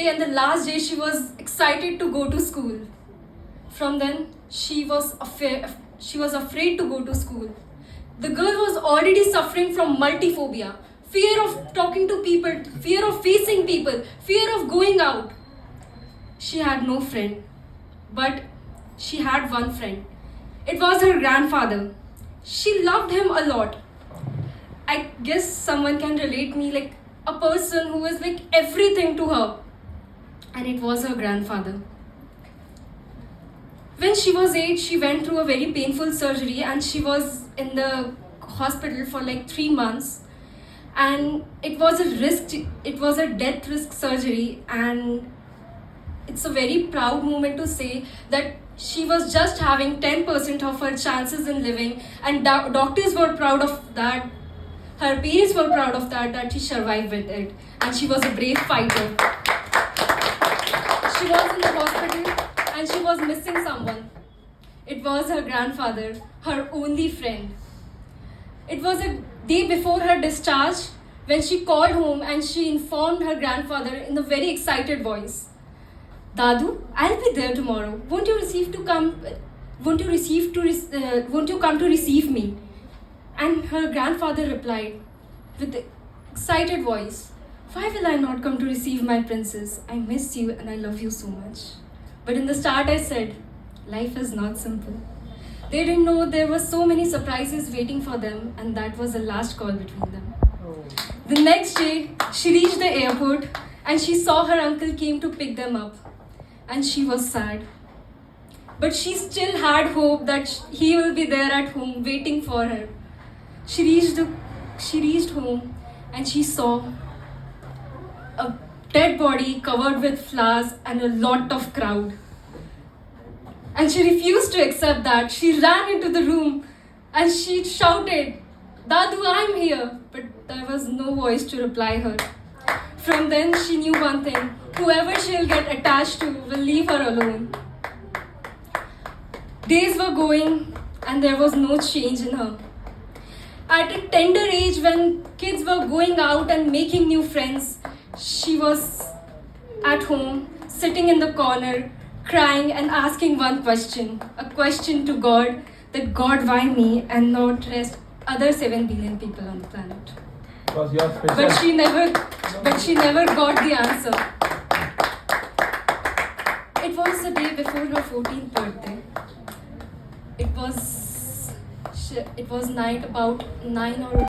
day and the last day she was excited to go to school. From then, she was afraid to go to school. The girl was already suffering from multiphobia, fear of talking to people, fear of facing people, fear of going out. She had no friend, but she had one friend. It was her grandfather. She loved him a lot. I guess someone can relate me, like a person who was like everything to her. And it was her grandfather. When she was 8, she went through a very painful surgery and she was in the hospital for like 3 months. And it was a death risk surgery, and it's a very proud moment to say that she was just having 10% of her chances in living, and doctors were proud of that. Her parents were proud of that she survived with it, and she was a brave fighter. She was in the hospital and she was missing someone. It was her grandfather, her only friend. It was a day before her discharge when she called home and she informed her grandfather in a very excited voice, "Dadu, I'll be there tomorrow. Won't you come to receive me?" And her grandfather replied with the excited voice, "Why will I not come to receive my princess? I miss you and I love you so much." But in the start I said, life is not simple. They didn't know there were so many surprises waiting for them, and that was the last call between them. The next day, she reached the airport and she saw her uncle came to pick them up. And she was sad. But she still had hope that he will be there at home waiting for her. She reached home and she saw a dead body covered with flowers and a lot of crowd. And she refused to accept that. She ran into the room and she shouted, "Dadu, I'm here." But there was no voice to reply her. From then she knew one thing: whoever she'll get attached to will leave her alone. Days were going and there was no change in her. At a tender age, when kids were going out and making new friends, she was at home, sitting in the corner, crying and asking one question, a question to God, that God, why me and not rest other 7 billion people on the planet? Because you're special. But she never got the answer. It was the day before her 14th birthday. It was night about 9 or